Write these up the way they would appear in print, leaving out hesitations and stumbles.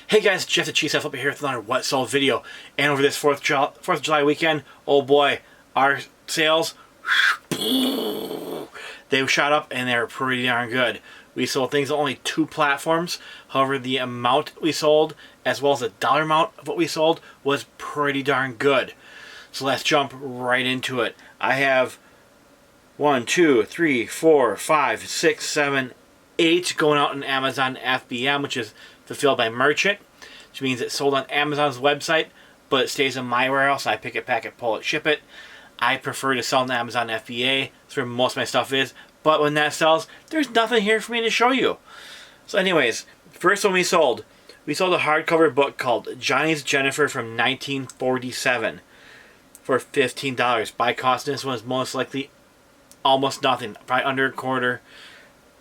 Hey guys, Jeff the Cheesehead Flyp here with another What Sold video. And over this 4th of July weekend, oh boy, our sales, they shot up and they were pretty darn good. We sold things on only 2 platforms. However, the amount we sold, as well as the dollar amount of what we sold, was pretty darn good. So let's jump right into it. I have 1, 2, 3, 4, 5, 6, 7, 8 going out on Amazon FBM, which is fulfilled by merchant, which means it's sold on Amazon's website, but it stays in my warehouse. I pick it, pack it, pull it, ship it. I prefer to sell on Amazon FBA. That's where most of my stuff is. But when that sells, there's nothing here for me to show you. So anyways, first one we sold a hardcover book called Johnny's Jennifer from 1947 for $15. Buy cost in this one is most likely almost nothing. Probably under a quarter.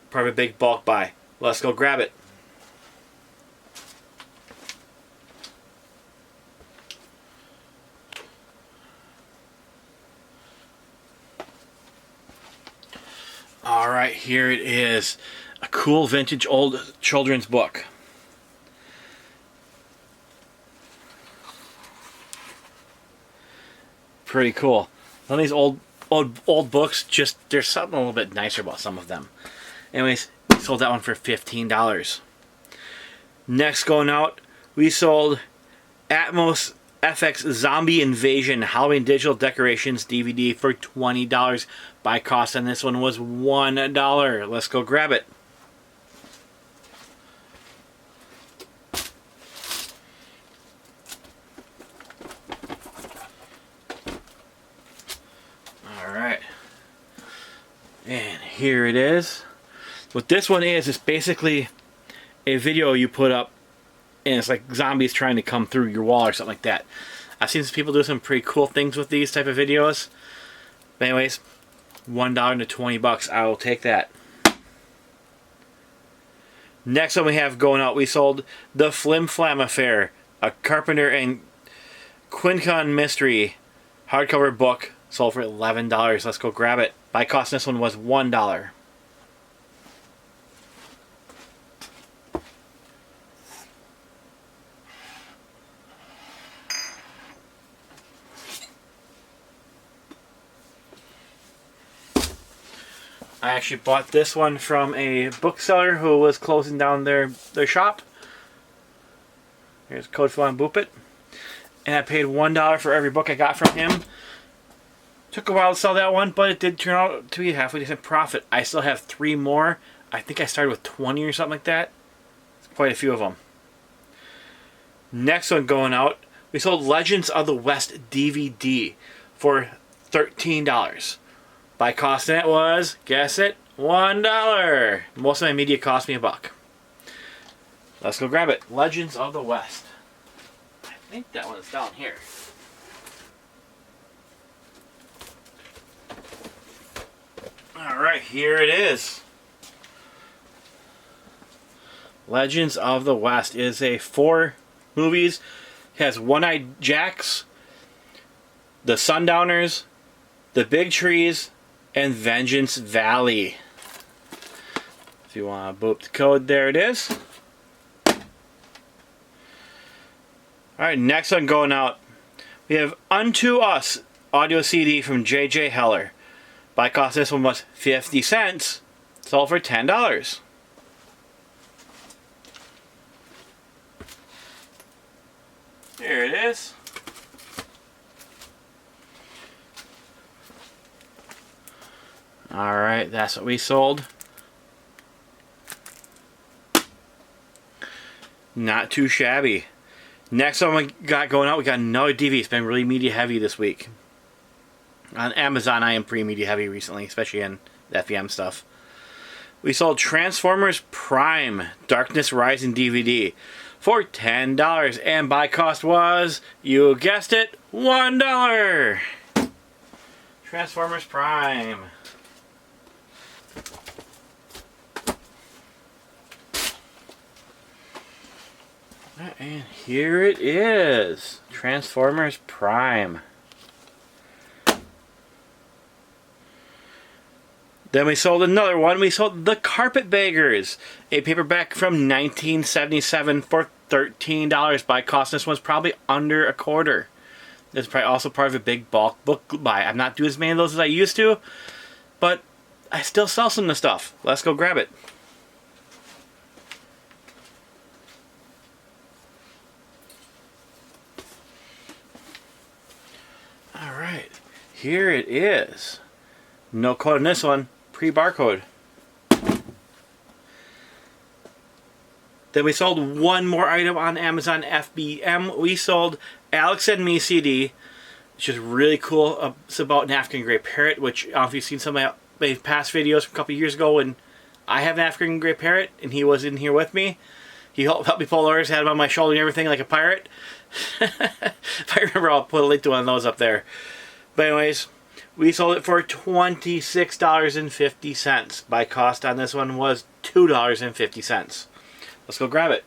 Probably a big bulk buy. Let's go grab it. Alright, here it is. A cool vintage old children's book. Pretty cool. Some of these old books, just there's something a little bit nicer about some of them. Anyways, we sold that one for $15. Next going out, we sold Atmos FX Zombie Invasion Halloween Digital Decorations DVD for $20. Buy cost on this one was $1. Let's go grab it. Alright. And here it is. What this one is basically a video you put up and it's like zombies trying to come through your wall or something like that. I've seen some people do some pretty cool things with these type of videos. But anyways, $1 to $20. I will take that. Next one we have going out, we sold The Flim Flam Affair, a Carpenter and Quincon mystery hardcover book, sold for $11. Let's go grab it. Buy cost on this one was $1. I actually bought this one from a bookseller who was closing down their shop. Here's a code if you want to boop it. And I paid $1 for every book I got from him. Took a while to sell that one, but it did turn out to be a halfway decent profit. I still have 3 more. I think I started with 20 or something like that. It's quite a few of them. Next one going out, we sold Legends of the West DVD for $13. Buy cost in it was, guess it, $1. Most of my media cost me $1. Let's go grab it. Legends of the West. I think that one's down here. Alright, here it is. Legends of the West is a 4 movies. It has One-Eyed Jacks, The Sundowners, The Big Trees, and Vengeance Valley. If you want to boop the code, there it is. Alright, next one going out. We have Unto Us audio CD from J.J. Heller. Buy cost this one was 50 cents. Sold for $10. Here it is. Alright, that's what we sold. Not too shabby. Next one we got going out, we got another DVD. It's been really media heavy this week. On Amazon, I am pretty media heavy recently, especially in the FBM stuff. We sold Transformers Prime Darkness Rising DVD for $10. And buy cost was, you guessed it, $1. Transformers Prime. And here it is, Transformers Prime. Then we sold another one. We sold The Carpetbaggers, a paperback from 1977 for $13 by cost. This one's probably under a quarter. This is probably also part of a big bulk book buy. I'm not doing as many of those as I used to, but I still sell some of the stuff. Let's go grab it. Alright, here it is. No code on this one, pre-barcode. Then we sold one more item on Amazon FBM. We sold Alex and Me CD, which is really cool. It's about an African gray parrot, which I don't know if you've seen some of my past videos from a couple years ago when I have an African gray parrot and he was in here with me. He helped me pull orders, had him on my shoulder and everything like a pirate. If I remember, I'll put a link to one of those up there. But anyways, we sold it for $26.50. By cost on this one was $2.50. Let's go grab it.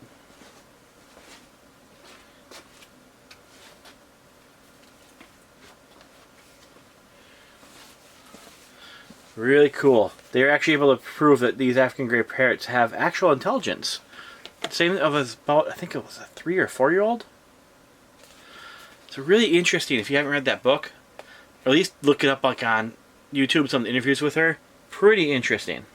Really cool. They're actually able to prove that these African gray parrots have actual intelligence. Same as about, I think it was a 3 or 4 year old. It's really interesting. If you haven't read that book, or at least look it up like on YouTube, some interviews with her. Pretty interesting.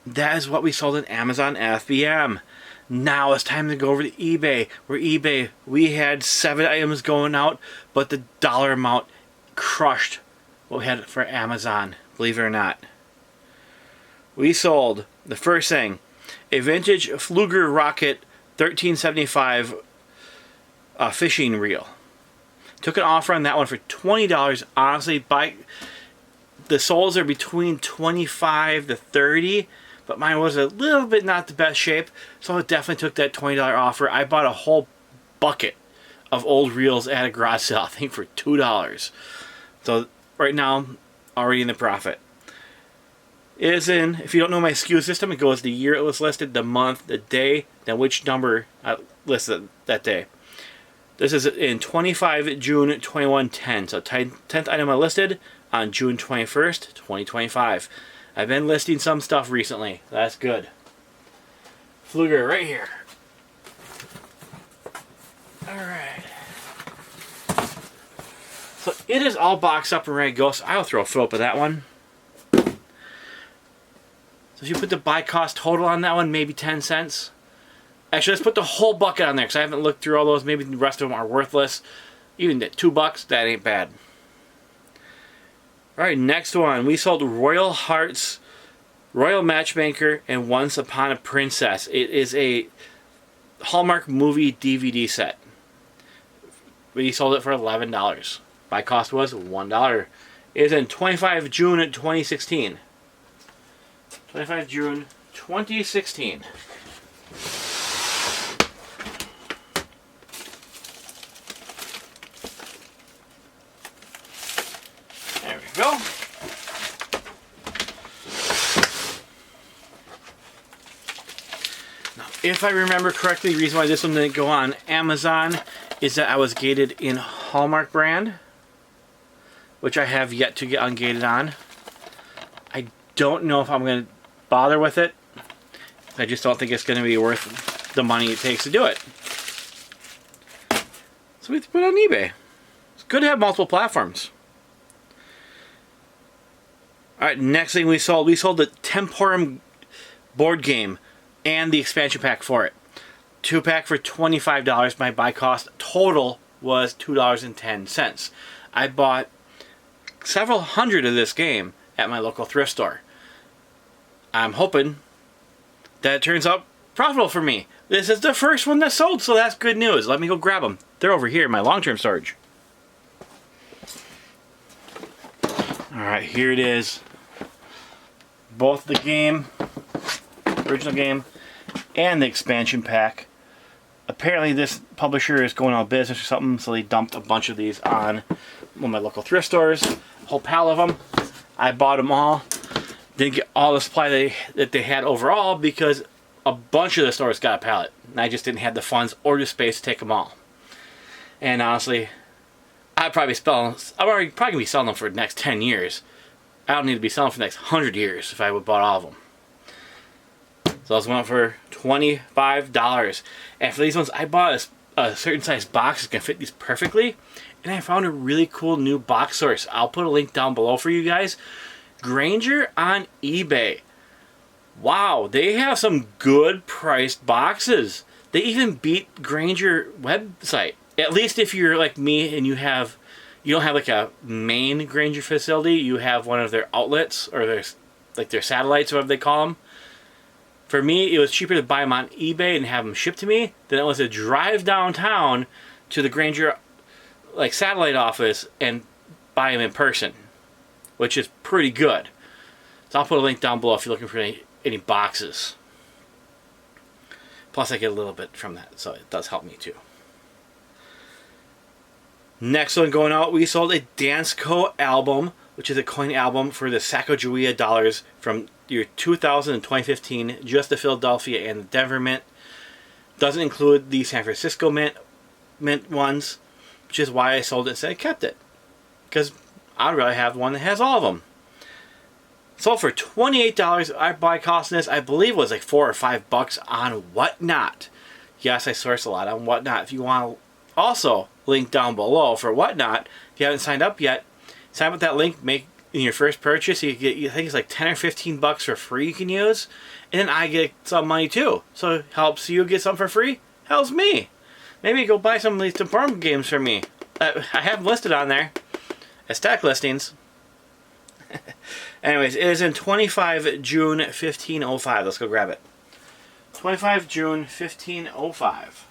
That is what we sold on Amazon FBM. Now it's time to go over to eBay. Where eBay, we had 7 items going out, but the dollar amount crushed what we had for Amazon, believe it or not. We sold, the first thing, a vintage Fluger Rocket 1375 fishing reel. Took an offer on that one for $20. Honestly, the soles are between $25 to $30, but mine was a little bit not the best shape, so I definitely took that $20 offer. I bought a whole bucket of old reels at a garage sale, I think for $2. So right now, already in the profit. It is in, if you don't know my SKU system, it goes the year it was listed, the month, the day, then which number I listed that day. This is in 25 June 2110. So 10th item I listed on June 21st, 2025. I've been listing some stuff recently. That's good. Fluger right here. Alright. So it is all boxed up and ready to go. So I'll throw a photo up of that one. So if you put the buy cost total on that one, maybe 10 cents. Actually, let's put the whole bucket on there because I haven't looked through all those. Maybe the rest of them are worthless. Even at $2, that ain't bad. Alright, next one. We sold Royal Hearts, Royal Matchmaker, and Once Upon a Princess. It is a Hallmark movie DVD set. We sold it for $11. My cost was $1. It is in 25 June 2016. 25 June 2016. There we go. Now, if I remember correctly, the reason why this one didn't go on Amazon is that I was gated in Hallmark brand, which I have yet to get ungated on. I don't know if I'm going to bother with it. I just don't think it's going to be worth the money it takes to do it. So we have to put it on eBay. It's good to have multiple platforms. Alright, next thing we sold the Temporum board game and the expansion pack for it. 2-pack for $25. My buy cost total was $2.10. I bought several hundred of this game at my local thrift store. I'm hoping that it turns out profitable for me. This is the first one that sold, so that's good news. Let me go grab them. They're over here in my long-term storage. Alright, here it is. Both the game, original game, and the expansion pack. Apparently this publisher is going out of business or something, so they dumped a bunch of these on one of my local thrift stores. A whole pile of them. I bought them all. Didn't get all the supply that they had overall because a bunch of the stores got a pallet. And I just didn't have the funds or the space to take them all. And honestly, I'm probably going to be selling them for the next 10 years. I don't need to be selling for the next 100 years if I would have bought all of them. So those went up for $25. And for these ones, I bought a certain size box that can fit these perfectly. And I found a really cool new box source. I'll put a link down below for you guys. Grainger on eBay. Wow, they have some good priced boxes. They even beat Grainger website. At least if you're like me and you don't have like a main Grainger facility, you have one of their outlets or their satellites, whatever they call them. For me, it was cheaper to buy them on eBay and have them shipped to me than it was to drive downtown to the Grainger like satellite office and buy them in person, which is pretty good. So I'll put a link down below if you're looking for any boxes. Plus I get a little bit from that, so it does help me too. Next one going out, we sold a Dansko album, which is a coin album for the Sacagawea dollars from year 2000 and 2015, just the Philadelphia and the Denver mint. Doesn't include the San Francisco mint ones, which is why I sold it instead and kept it. Because I'd rather have one that has all of them. Sold for $28. Our buy cost in this, I believe, was like $4 or $5 on Whatnot. Yes, I source a lot on Whatnot. If you want to also link down below for Whatnot, if you haven't signed up yet, sign up with that link, make in your first purchase, you get, I think it's like 10 or 15 bucks for free you can use, and then I get some money too. So it helps you get something for free, helps me. Maybe go buy some of these farm games for me. I have them listed on there as stack listings. Anyways, it is in 25 June 1505. Let's go grab it. 25 June 1505.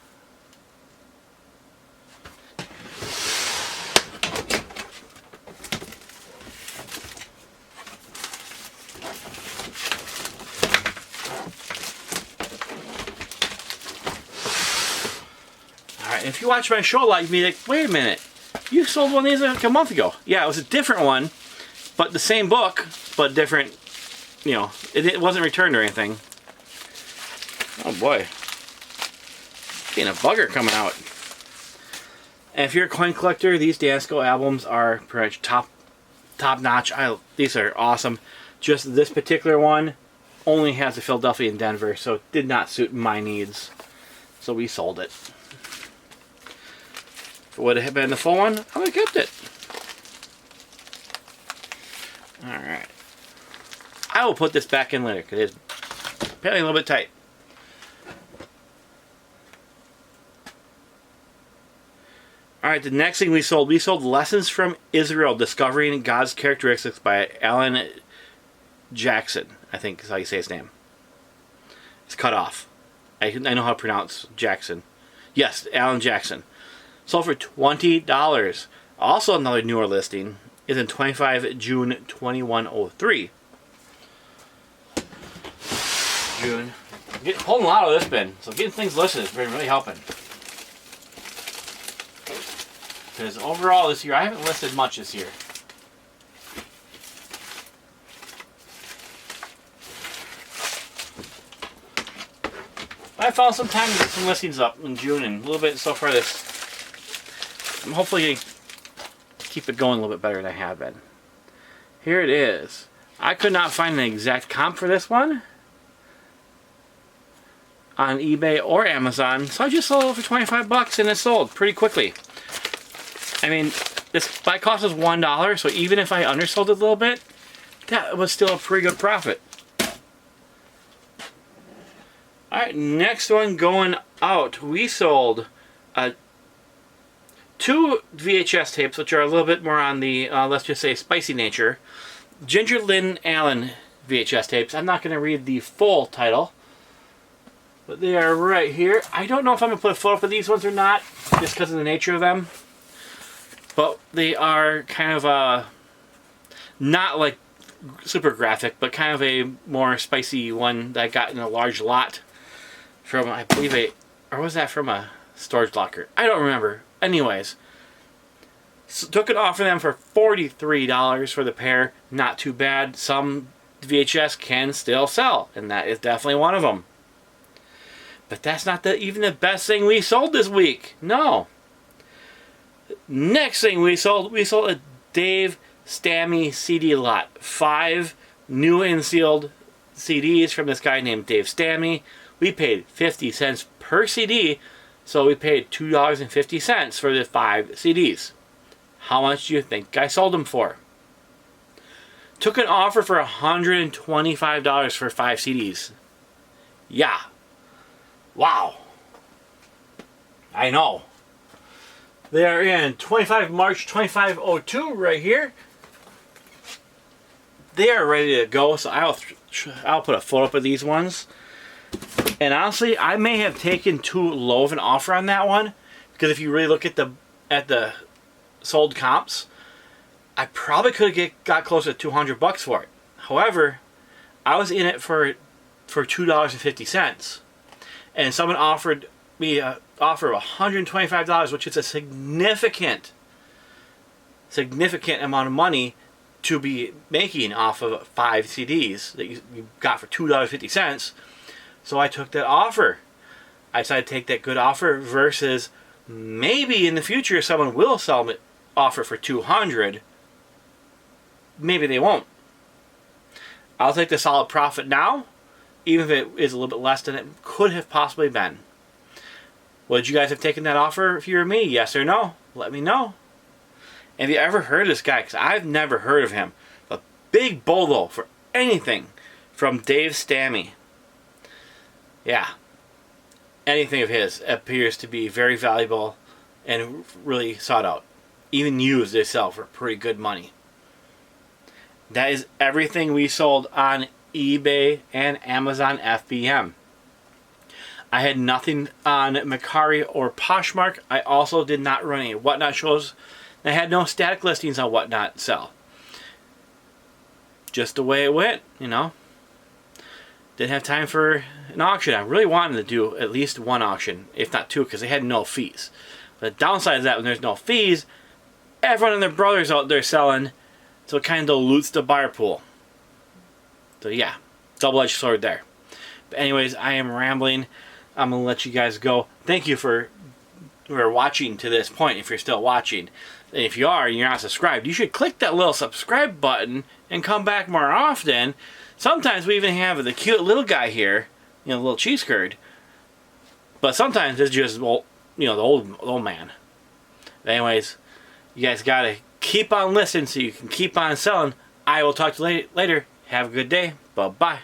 Alright, if you watch my show a lot, you'd be like, wait a minute, you sold one of these like a month ago. Yeah, it was a different one, but the same book, but different, you know, it wasn't returned or anything. Oh boy. Getting a bugger coming out. And if you're a coin collector, these Dansko albums are pretty much top notch. These are awesome. Just this particular one only has the Philadelphia and Denver, so it did not suit my needs. So we sold it. If it would have been the full one, I would have kept it. Alright. I will put this back in later because it's apparently a little bit tight. Alright, the next thing we sold Lessons from Israel, Discovering God's Characteristics by Alan Jackson, I think is how you say his name. It's cut off. I know how to pronounce Jackson. Yes, Alan Jackson. Sold for $20. Also another newer listing is in 25 June 2103. June. Pulling a lot of this bin, so getting things listed has been really helping. Because overall this year, I haven't listed much this year. I found some time to get some listings up in June and a little bit so far this. I'm hopefully going to keep it going a little bit better than I have been. Here it is. I could not find an exact comp for this one on eBay or Amazon, so I just sold it for 25 bucks and it sold pretty quickly. I mean, this buy cost was $1, so even if I undersold it a little bit, that was still a pretty good profit. Alright, next one going out. We sold 2 VHS tapes, which are a little bit more on the, let's just say, spicy nature. Ginger Lynn Allen VHS tapes. I'm not going to read the full title, but they are right here. I don't know if I'm going to put a photo up of these ones or not, just because of the nature of them. But they are kind of not like super graphic, but kind of a more spicy one that I got in a large lot from, I believe, or was that from a storage locker? I don't remember. Anyways, so took it off of them for $43 for the pair. Not too bad. Some VHS can still sell, and that is definitely one of them. But that's not even the best thing we sold this week. No. Next thing we sold a Dave Stammy CD lot. 5 new and sealed CDs from this guy named Dave Stammy. We paid 50 cents per CD, so we paid $2.50 for the 5 CDs. How much do you think I sold them for? Took an offer for $125 for 5 CDs. Yeah. Wow. I know. They are in 25 March 2502 right here. They are ready to go, so I'll put a photo up of these ones. And honestly, I may have taken too low of an offer on that one, because if you really look at the sold comps, I probably could have got close to $200 for it. However, I was in it for $2.50, and someone offered me an offer of $125, which is a significant amount of money to be making off of 5 CDs that you got for $2.50. So I took that offer. I decided to take that good offer versus maybe in the future someone will sell me offer for $200. Maybe they won't. I'll take the solid profit now, even if it is a little bit less than it could have possibly been. Would you guys have taken that offer if you were me? Yes or no? Let me know. And have you ever heard of this guy? Because I've never heard of him. A big bolo for anything from Dave Stammy. Yeah. Anything of his appears to be very valuable and really sought out. Even used, they sell for pretty good money. That is everything we sold on eBay and Amazon FBM. I had nothing on Mercari or Poshmark. I also did not run any Whatnot shows. I had no static listings on Whatnot sell. Just the way it went, you know. Didn't have time for an auction. I really wanted to do at least one auction, if not 2, because they had no fees. The downside is that when there's no fees, everyone and their brothers out there selling, so it kind of dilutes the buyer pool. So yeah, double-edged sword there. But anyways, I am rambling. I'm going to let you guys go. Thank you for watching to this point, if you're still watching. And if you are and you're not subscribed, you should click that little subscribe button and come back more often. Sometimes we even have the cute little guy here, you know, the little cheese curd. But sometimes it's just, well, you know, the old man. But anyways, you guys got to keep on listening so you can keep on selling. I will talk to you later. Have a good day. Bye-bye.